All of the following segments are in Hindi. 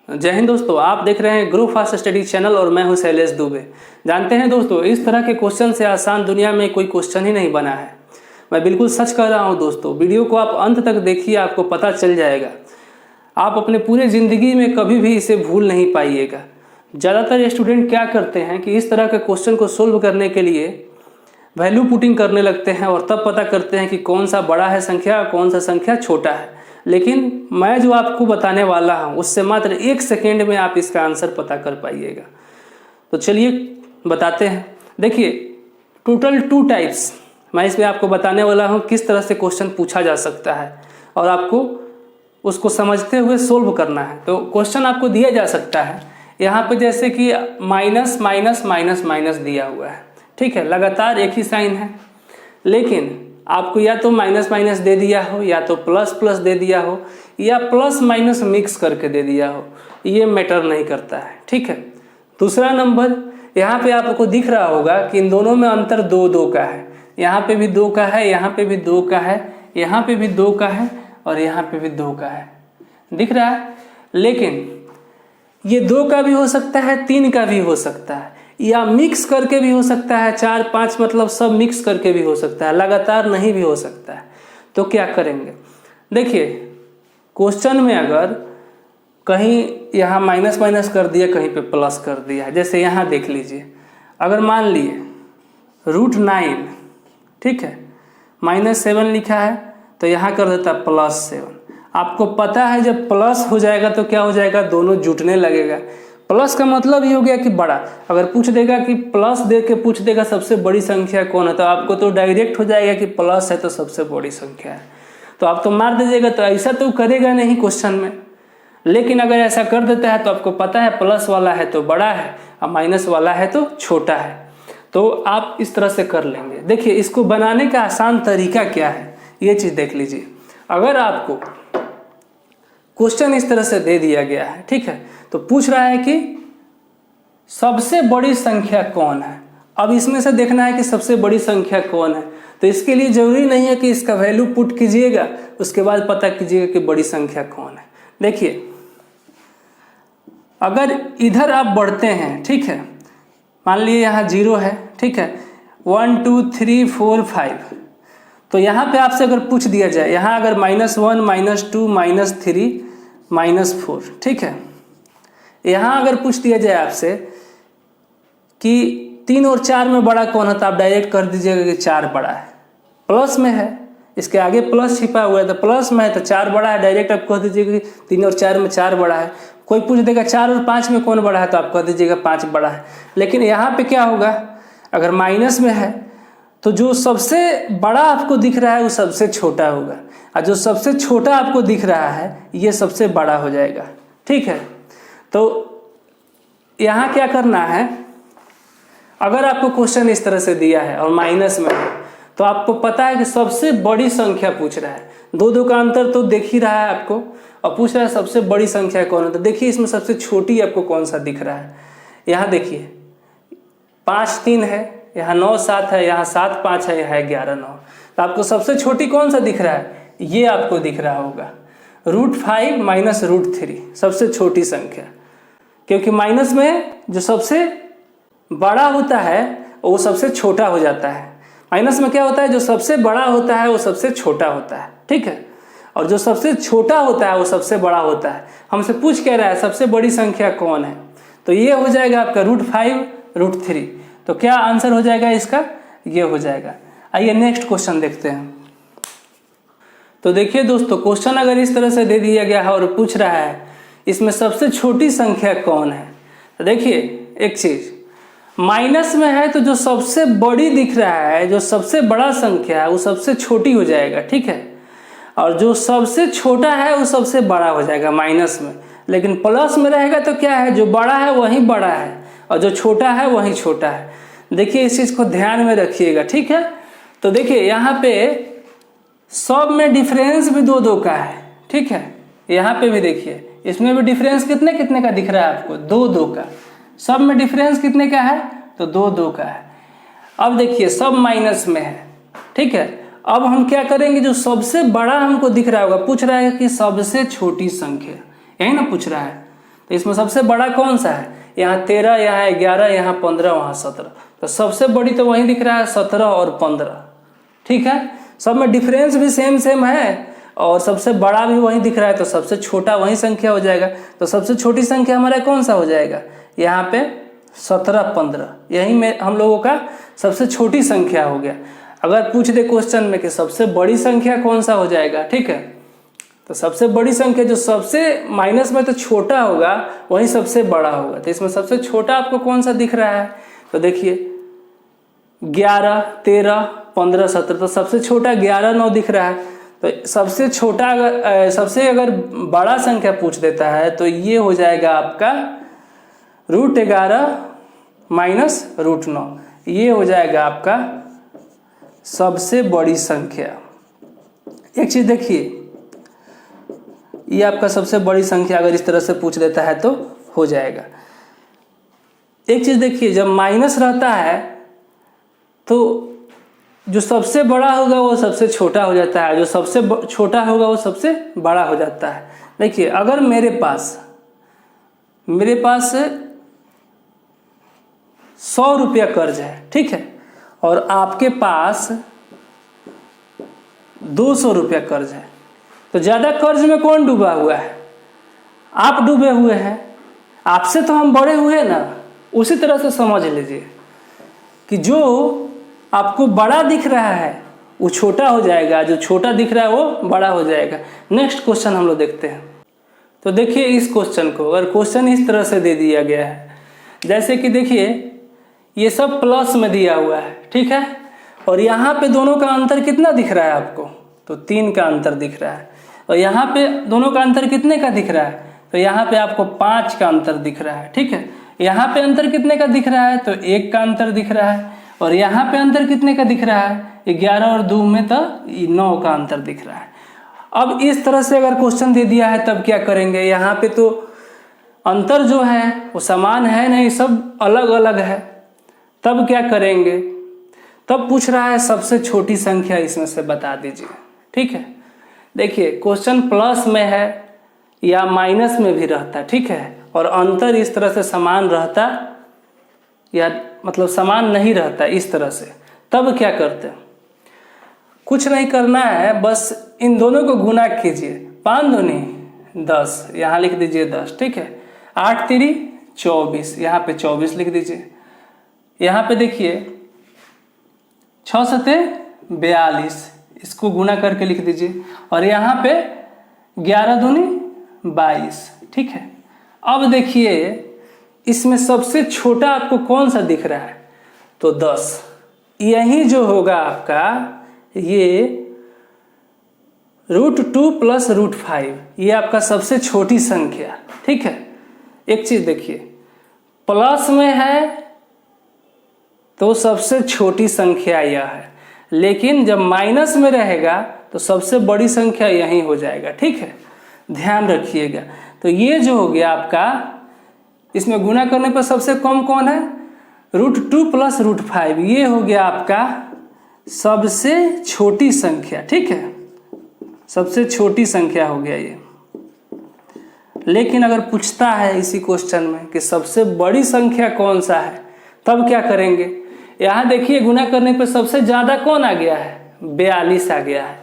जय हिंद दोस्तों, आप देख रहे हैं ग्रो फास्ट स्टडी चैनल और मैं हूं शैलेश दुबे। जानते हैं दोस्तों, इस तरह के क्वेश्चन से आसान दुनिया में कोई क्वेश्चन ही नहीं बना है। मैं बिल्कुल सच कह रहा हूं दोस्तों। वीडियो को आप अंत तक देखिए, आपको पता चल जाएगा। आप अपने पूरे ज़िंदगी में कभी भी इसे भूल नहीं पाइएगा। ज़्यादातर स्टूडेंट क्या करते हैं कि इस तरह के क्वेश्चन को सोल्व करने के लिए वैल्यू पुटिंग करने लगते हैं और तब पता करते हैं कि कौन सा बड़ा है संख्या और कौन सा संख्या छोटा है। लेकिन मैं जो आपको बताने वाला हूँ उससे मात्र 1 सेकेंड में आप इसका आंसर पता कर पाइएगा। तो चलिए बताते हैं। देखिए, टोटल 2 टाइप्स मैं इसमें आपको बताने वाला हूँ किस तरह से क्वेश्चन पूछा जा सकता है और आपको उसको समझते हुए सोल्व करना है। तो क्वेश्चन आपको दिया जा सकता है यहाँ पे, जैसे कि माइनस माइनस माइनस माइनस दिया हुआ है, ठीक है, लगातार एक ही साइन है। लेकिन आपको या तो माइनस माइनस दे दिया हो, या तो प्लस प्लस दे दिया हो, या प्लस माइनस मिक्स करके दे दिया हो, ये मैटर नहीं करता है, ठीक है। दूसरा नंबर, यहाँ पे आपको दिख रहा होगा कि इन दोनों में अंतर 2 2 का है। यहाँ पे भी 2 का है, यहाँ पे भी 2 का है, यहाँ पे भी 2 का है और यहाँ पे भी 2 का है, दिख रहा है। लेकिन ये 2 का भी हो सकता है, 3 का भी हो सकता है, या मिक्स करके भी हो सकता है, 4 5 मतलब सब मिक्स करके भी हो सकता है, लगातार नहीं भी हो सकता है। तो क्या करेंगे? देखिए, क्वेश्चन में अगर कहीं यहाँ माइनस माइनस कर दिया, कहीं पे प्लस कर दिया, जैसे यहाँ देख लीजिए, अगर मान लिए √9, ठीक है, -7 लिखा है तो यहाँ कर देता +7। आपको पता है जब प्लस हो जाएगा तो क्या हो जाएगा, दोनों जुटने लगेगा। प्लस का मतलब ये हो गया कि बड़ा। अगर पूछ देगा कि प्लस दे के पूछ देगा सबसे बड़ी संख्या कौन है, तो आपको तो डायरेक्ट हो जाएगा कि प्लस है तो सबसे बड़ी संख्या है, तो आप तो मार दीजिएगा। तो ऐसा तो करेगा नहीं क्वेश्चन में। लेकिन अगर ऐसा कर देता है तो आपको पता है प्लस वाला है तो बड़ा है और माइनस वाला है तो छोटा है, तो आप इस तरह से कर लेंगे। देखिए, इसको बनाने का आसान तरीका क्या है, ये चीज़ देख लीजिए। अगर आपको क्वेश्चन इस तरह से दे दिया गया है, ठीक है, तो पूछ रहा है कि सबसे बड़ी संख्या कौन है। अब इसमें से देखना है कि सबसे बड़ी संख्या कौन है। तो इसके लिए जरूरी नहीं है कि इसका वैल्यू पुट कीजिएगा, उसके बाद पता कीजिएगा कि बड़ी संख्या कौन है। देखिए, अगर इधर आप बढ़ते हैं, ठीक है, मान लीजिए यहाँ 0 है, ठीक है, 1 2 3 4 5, तो यहाँ पे आपसे अगर पूछ दिया जाए, यहाँ अगर -1 -2 -3 -4, ठीक है, यहाँ अगर पूछ दिया जाए आपसे कि 3 और 4 में बड़ा कौन है, तो आप डायरेक्ट कर दीजिएगा कि 4 बड़ा है। प्लस में है, इसके आगे प्लस छिपा हुआ है, तो प्लस में है तो 4 बड़ा है, डायरेक्ट आप कह दीजिएगा कि 3 और 4 में 4 बड़ा है। कोई पूछ देगा 4 और 5 में कौन बड़ा है, तो आप कह दीजिएगा 5 बड़ा है। लेकिन यहाँ पे क्या होगा, अगर माइनस में है तो जो सबसे बड़ा आपको दिख रहा है वो सबसे छोटा होगा, और जो सबसे छोटा आपको दिख रहा है ये सबसे बड़ा हो जाएगा, ठीक है। तो यहाँ क्या करना है, अगर आपको क्वेश्चन इस तरह से दिया है और माइनस में है, तो आपको पता है कि सबसे बड़ी संख्या पूछ रहा है। 2 2 का अंतर तो देख ही रहा है आपको, और पूछ रहा है सबसे बड़ी संख्या कौन है। तो देखिए, इसमें सबसे छोटी आपको कौन सा दिख रहा है। यहाँ देखिए 5 3 है, यहाँ 9 7 है, यहाँ 7 5 है, यहाँ 11 9। तो आपको सबसे छोटी कौन सा दिख रहा है, ये आपको दिख रहा होगा √5 - √3, सबसे छोटी संख्या। क्योंकि माइनस में जो सबसे बड़ा होता है वो सबसे छोटा हो जाता है। माइनस में क्या होता है, जो सबसे बड़ा होता है वो सबसे छोटा होता है, ठीक है, और जो सबसे छोटा होता है वो सबसे बड़ा होता है। हमसे पूछ कह रहा है सबसे बड़ी संख्या कौन है, तो ये हो जाएगा आपका √5 √3। तो क्या आंसर हो जाएगा इसका, ये हो जाएगा। आइए नेक्स्ट क्वेश्चन देखते हैं। तो देखिए दोस्तों, क्वेश्चन अगर इस तरह से दे दिया गया है और पूछ रहा है इसमें सबसे छोटी संख्या कौन है, तो देखिए एक चीज, माइनस में है तो जो सबसे बड़ी दिख रहा है, जो सबसे बड़ा संख्या है वो सबसे छोटी हो जाएगा, ठीक है, और जो सबसे छोटा है वो सबसे बड़ा हो जाएगा माइनस में। लेकिन प्लस में रहेगा तो क्या है, जो बड़ा है वही बड़ा है और जो छोटा है वही छोटा है। देखिए, इस चीज़ को ध्यान में रखिएगा, ठीक है। तो देखिए, यहाँ पे सब में डिफरेंस भी 2 2 का है, ठीक है। यहाँ पे भी देखिए, इसमें भी डिफरेंस कितने कितने का दिख रहा है आपको, 2 2 का। सब में डिफरेंस कितने का है, तो 2 2 का है। अब देखिए, सब माइनस में है, ठीक है। अब हम क्या करेंगे, जो सबसे बड़ा हमको दिख रहा होगा, पूछ रहा है कि सबसे छोटी संख्या, यही ना पूछ रहा है, तो इसमें सबसे बड़ा कौन सा है? यहाँ 13, यहाँ 11, यहाँ 15, वहाँ 17। तो सबसे बड़ी तो वही दिख रहा है 17 और 15। ठीक है, सब में डिफरेंस भी सेम है और सबसे बड़ा भी वही दिख रहा है, तो सबसे छोटा वही संख्या हो जाएगा। तो सबसे छोटी संख्या हमारा कौन सा हो जाएगा? यहाँ पे 17, 15, यही में हम लोगों का सबसे छोटी संख्या हो गया। अगर पूछ दे क्वेश्चन में कि सबसे बड़ी संख्या कौन सा हो जाएगा, ठीक है, तो सबसे बड़ी संख्या जो सबसे माइनस में तो छोटा होगा वही सबसे बड़ा होगा। तो इसमें सबसे छोटा आपको कौन सा दिख रहा है? तो देखिए 11, 13, 15, 17, तो सबसे छोटा 11, 9 दिख रहा है। तो सबसे छोटा सबसे अगर बड़ा संख्या पूछ देता है तो ये हो जाएगा आपका √11 माइनस √9, ये हो जाएगा आपका सबसे बड़ी संख्या। एक चीज देखिए, ये आपका सबसे बड़ी संख्या अगर इस तरह से पूछ देता है तो हो जाएगा। एक चीज देखिए, जब माइनस रहता है तो जो सबसे बड़ा होगा वो सबसे छोटा हो जाता है, जो सबसे छोटा होगा वो सबसे बड़ा हो जाता है। देखिए अगर मेरे पास 100 रुपया कर्ज है, ठीक है, और आपके पास 200 रुपया कर्ज है, तो ज़्यादा कर्ज में कौन डूबा हुआ है? आप डूबे हुए हैं। आपसे तो हम बड़े हुए ना, उसी तरह से समझ लीजिए कि जो आपको बड़ा दिख रहा है वो छोटा हो जाएगा, जो छोटा दिख रहा है वो बड़ा हो जाएगा। नेक्स्ट क्वेश्चन हम लोग देखते हैं। तो देखिए इस क्वेश्चन को, अगर क्वेश्चन इस तरह से दे दिया गया है, जैसे कि देखिए ये सब प्लस में दिया हुआ है, ठीक है, और यहाँ पे दोनों का अंतर कितना दिख रहा है आपको? तो 3 का अंतर दिख रहा है। और यहाँ पे दोनों का अंतर कितने का दिख रहा है? तो यहाँ पे आपको 5 का अंतर दिख रहा है, ठीक है। यहाँ पे अंतर कितने का दिख रहा है? तो 1 का अंतर दिख रहा है। और यहाँ पे अंतर कितने का दिख रहा है? 11 और 2 में तो 9 का अंतर दिख रहा है। अब इस तरह से अगर क्वेश्चन दे दिया है तब क्या करेंगे? यहाँ पे तो अंतर जो है वो समान है नहीं, सब अलग अलग है। तब क्या करेंगे? तब पूछ रहा है सबसे छोटी संख्या इसमें से बता दीजिए, ठीक है। देखिए क्वेश्चन प्लस में है या माइनस में भी रहता है, ठीक है, और अंतर इस तरह से समान रहता या मतलब समान नहीं रहता इस तरह से, तब क्या करते? कुछ नहीं करना है, बस इन दोनों को गुना कीजिए। 5 दूनी 10, यहाँ लिख दीजिए 10, ठीक है। 8 तिरी 24, यहाँ पे 24 लिख दीजिए। यहाँ पे देखिए 6 सते 42, इसको गुना करके लिख दीजिए। और यहाँ पे 11 दूनी 22, ठीक है। अब देखिए इसमें सबसे छोटा आपको कौन सा दिख रहा है? तो 10। यही जो होगा आपका ये √2 प्लस √5, ये आपका सबसे छोटी संख्या, ठीक है। एक चीज देखिए, प्लस में है तो सबसे छोटी संख्या यह है, लेकिन जब माइनस में रहेगा तो सबसे बड़ी संख्या यही हो जाएगा, ठीक है, ध्यान रखिएगा। तो ये जो हो गया आपका, इसमें गुना करने पर सबसे कम कौन है? √2 प्लस √5, ये हो गया आपका सबसे छोटी संख्या, ठीक है, सबसे छोटी संख्या हो गया ये। लेकिन अगर पूछता है इसी क्वेश्चन में कि सबसे बड़ी संख्या कौन सा है, तब क्या करेंगे? यहाँ देखिए गुना करने पर सबसे ज्यादा कौन आ गया है? 42 आ गया है।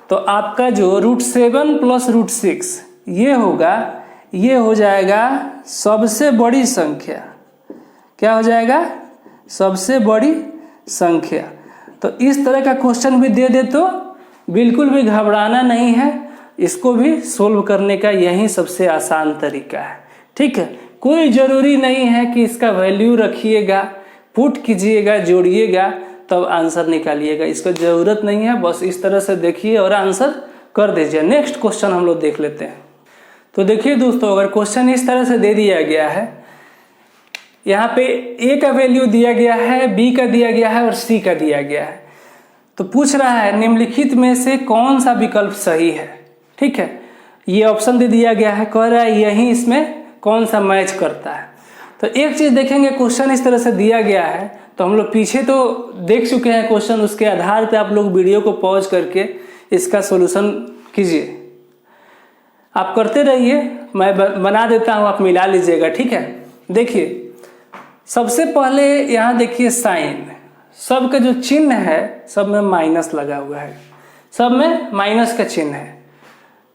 तो आपका जो √7 प्लस √6 ये होगा, ये हो जाएगा सबसे बड़ी संख्या। क्या हो जाएगा? सबसे बड़ी संख्या। तो इस तरह का क्वेश्चन भी दे दे तो बिल्कुल भी घबराना नहीं है, इसको भी सोल्व करने का यही सबसे आसान तरीका है, ठीक है। कोई ज़रूरी नहीं है कि इसका वैल्यू रखिएगा, पुट कीजिएगा, जोड़िएगा तब आंसर निकालिएगा, इसका ज़रूरत नहीं है। बस इस तरह से देखिए और आंसर कर दीजिए। नेक्स्ट क्वेश्चन हम लोग देख लेते हैं। तो देखिए दोस्तों, अगर क्वेश्चन इस तरह से दे दिया गया है, यहाँ पे A का वैल्यू दिया गया है, B का दिया गया है और C का दिया गया है, तो पूछ रहा है निम्नलिखित में से कौन सा विकल्प सही है, ठीक है। ये ऑप्शन दे दिया गया है, कह रहा है यही इसमें कौन सा मैच करता है। तो एक चीज देखेंगे, क्वेश्चन इस तरह से दिया गया है तो हम लोग पीछे तो देख चुके हैं क्वेश्चन, उसके आधार पे आप लोग वीडियो को पॉज करके इसका सॉल्यूशन कीजिए। आप करते रहिए मैं बना देता हूँ, आप मिला लीजिएगा, ठीक है। देखिए सबसे पहले यहाँ देखिए साइन, सब का जो चिन्ह है सब में माइनस लगा हुआ है, सब में माइनस का चिन्ह है,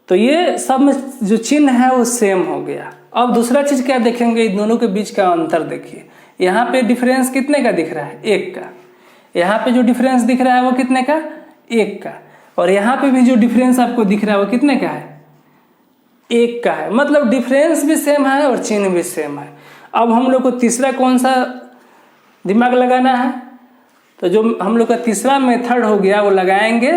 तो ये सब में जो चिन्ह है वो सेम हो गया। अब दूसरा चीज़ क्या देखेंगे, इन दोनों के बीच का अंतर देखिए। यहाँ पे डिफरेंस कितने का दिख रहा है, 1 का। यहाँ पे जो डिफरेंस दिख रहा है वो कितने का, 1 का। और यहाँ पे भी जो डिफरेंस आपको दिख रहा है वो कितने का है, 1 का है। मतलब डिफरेंस भी सेम है और चिन्ह भी सेम है। अब हम लोग को तीसरा कौन सा दिमाग लगाना है, तो जो हम लोग का तीसरा मेथड हो गया वो लगाएंगे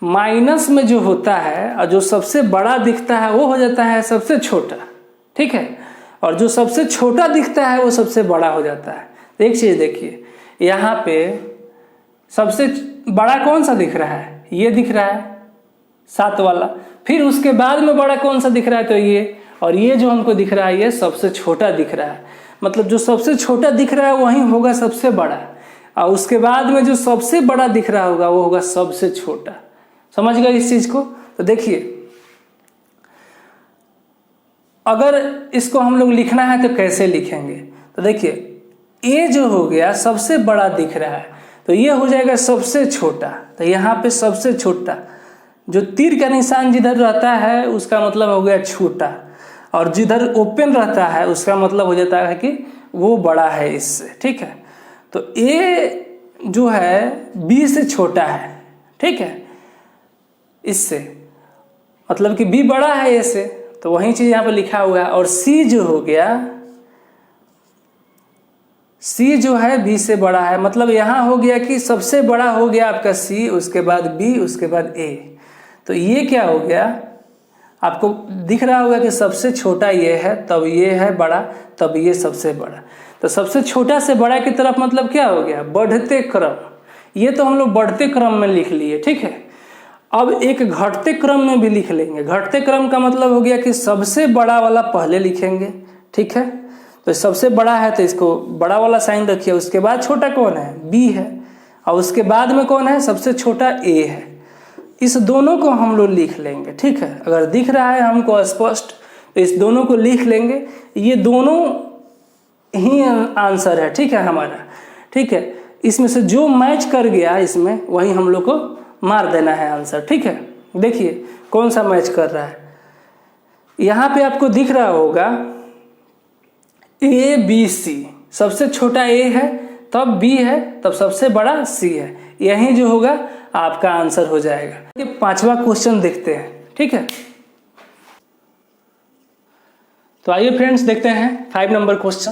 माइनस में जो होता है और जो सबसे बड़ा दिखता है वो हो जाता है सबसे छोटा, ठीक है। और जो सबसे छोटा दिखता है वो सबसे बड़ा हो जाता है। तो एक चीज़ देखिए, यहाँ पे सबसे बड़ा कौन सा दिख रहा है, ये दिख रहा है 7 वाला। फिर उसके बाद में बड़ा कौन सा दिख रहा है, तो ये। और ये जो हमको दिख रहा है ये सबसे छोटा दिख रहा है। मतलब जो सबसे छोटा दिख रहा है वही होगा सबसे बड़ा, और उसके बाद में जो सबसे बड़ा दिख रहा होगा वो होगा सबसे छोटा। समझ गए इस चीज को। तो देखिए अगर इसको हम लोग लिखना है तो कैसे लिखेंगे, तो देखिए ये जो हो गया सबसे बड़ा दिख रहा है, तो ये हो जाएगा सबसे छोटा। तो यहाँ पे सबसे छोटा, जो तीर का निशान जिधर रहता है उसका मतलब हो गया छोटा, और जिधर ओपन रहता है उसका मतलब हो जाता है कि वो बड़ा है इससे, ठीक है। तो ए जो है बी से छोटा है, ठीक है, इससे मतलब कि बी बड़ा है ए से, तो वही चीज यहाँ पे लिखा हुआ है। और सी जो हो गया, सी जो है बी से बड़ा है, मतलब यहाँ हो गया कि सबसे बड़ा हो गया आपका सी, उसके बाद बी, उसके बाद ए। तो ये क्या हो गया, आपको दिख रहा होगा कि सबसे छोटा ये है, तब ये है बड़ा, तब ये सबसे बड़ा। तो सबसे छोटा से बड़ा की तरफ मतलब क्या हो गया, बढ़ते क्रम। ये तो हम लोग बढ़ते क्रम में लिख लिए, ठीक है। अब एक घटते क्रम में भी लिख लेंगे। घटते क्रम का मतलब हो गया कि सबसे बड़ा वाला पहले लिखेंगे, ठीक है। तो सबसे बड़ा है तो इसको बड़ा वाला साइन रखिए, उसके बाद छोटा कौन है, बी है, और उसके बाद में कौन है, सबसे छोटा ए है। इस दोनों को हम लोग लिख लेंगे, ठीक है। अगर दिख रहा है हमको स्पष्ट तो इस दोनों को लिख लेंगे। ये दोनों ही आंसर है, ठीक है हमारा, ठीक है। इसमें से जो मैच कर गया इसमें वही हम लोग को मार देना है आंसर, ठीक है। देखिए कौन सा मैच कर रहा है, यहाँ पे आपको दिख रहा होगा ए बी सी, सबसे छोटा ए है, तब बी है, तब सबसे बड़ा सी है। यही जो होगा आपका आंसर हो जाएगा। ये 5वां क्वेश्चन देखते हैं, ठीक है। तो आइए फ्रेंड्स देखते हैं 5 नंबर क्वेश्चन।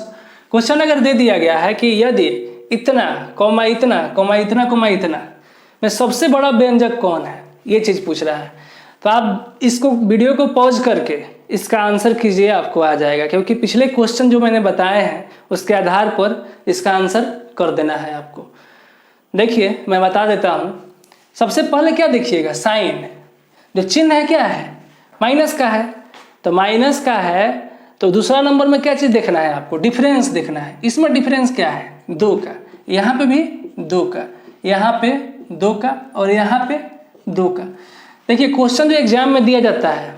क्वेश्चन अगर दे दिया गया है कि यदि इतना कौमा इतना कौमा इतना कौमा इतना में सबसे बड़ा व्यंजक कौन है, ये चीज पूछ रहा है। तो आप इसको वीडियो को पॉज करके इसका आंसर कीजिए, आपको आ जाएगा। क्योंकि पिछले क्वेश्चन जो मैंने बताए हैं उसके आधार पर इसका आंसर कर देना है आपको। देखिए मैं बता देता हूँ। सबसे पहले क्या देखिएगा, साइन, जो चिन्ह है क्या है, माइनस का है। तो माइनस का है तो दूसरा नंबर में क्या चीज़ देखना है आपको, डिफरेंस देखना है। इसमें डिफरेंस क्या है, 2 का, यहाँ पे भी 2 का, यहाँ पे 2 का, और यहाँ पे 2 का। देखिए क्वेश्चन जो एग्जाम में दिया जाता है,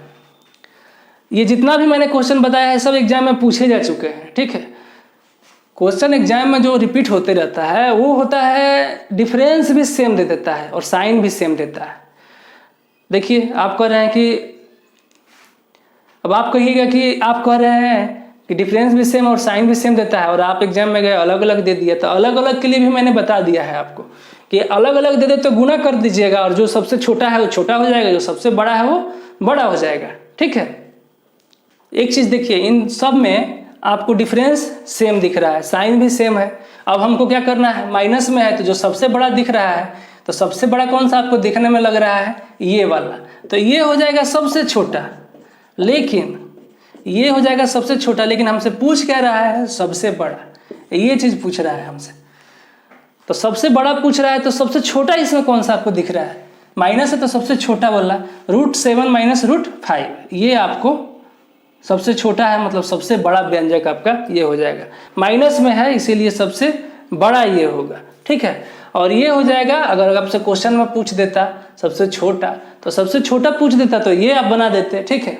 ये जितना भी मैंने क्वेश्चन बताया है सब एग्जाम में पूछे जा चुके हैं, ठीक है। क्वेश्चन एग्जाम में जो रिपीट होते रहता है वो होता है डिफरेंस भी सेम दे देता है और साइन भी सेम देता है। देखिए आप कह रहे हैं कि, अब आप कहिएगा कि आप कह रहे हैं कि डिफरेंस भी सेम और साइन भी सेम देता है, और आप एग्जाम में गए अलग अलग दे दिया। तो अलग अलग के लिए भी मैंने बता दिया है आपको कि अलग अलग दे दे तो गुना कर दीजिएगा, और जो सबसे छोटा है वो छोटा हो जाएगा, जो सबसे बड़ा है वो बड़ा हो जाएगा, ठीक है। एक चीज़ देखिए, इन सब में आपको डिफरेंस सेम दिख रहा है, साइन भी सेम है। अब हमको क्या करना है, माइनस में है तो जो सबसे बड़ा दिख रहा है, तो सबसे बड़ा कौन सा आपको दिखने में लग रहा है, ये वाला। तो ये हो जाएगा सबसे छोटा, लेकिन ये हो जाएगा सबसे छोटा, लेकिन हमसे पूछ क्या रहा है, सबसे बड़ा। ये चीज़ पूछ रहा है हमसे, तो सबसे बड़ा पूछ रहा है तो सबसे छोटा इसमें कौन सा आपको दिख रहा है, माइनस है तो सबसे छोटा वाला √7 - √5, ये आपको सबसे छोटा है, मतलब सबसे बड़ा व्यंजक आपका ये हो जाएगा। माइनस में है इसीलिए सबसे बड़ा ये होगा, ठीक है। और ये हो जाएगा, अगर आपसे क्वेश्चन में पूछ देता सबसे छोटा, तो सबसे छोटा पूछ देता तो ये आप बना देते, ठीक है।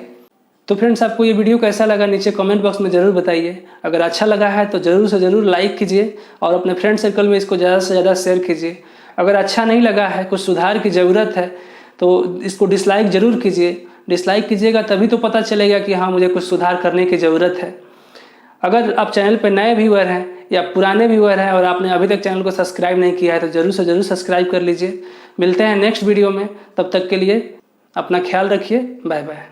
तो फ्रेंड्स, आपको ये वीडियो कैसा लगा नीचे कमेंट बॉक्स में ज़रूर बताइए। अगर अच्छा लगा है तो ज़रूर से ज़रूर लाइक कीजिए और अपने फ्रेंड सर्कल में इसको ज़्यादा से ज़्यादा शेयर कीजिए। अगर अच्छा नहीं लगा है, कुछ सुधार की ज़रूरत है, तो इसको डिसलाइक ज़रूर कीजिए। डिसलाइक कीजिएगा तभी तो पता चलेगा कि हाँ, मुझे कुछ सुधार करने की ज़रूरत है। अगर आप चैनल पर नए व्यूअर हैं या पुराने व्यूअर हैं और आपने अभी तक चैनल को सब्सक्राइब नहीं किया है तो ज़रूर से ज़रूर सब्सक्राइब कर लीजिए। मिलते हैं नेक्स्ट वीडियो में, तब तक के लिए अपना ख्याल रखिए। Bye bye.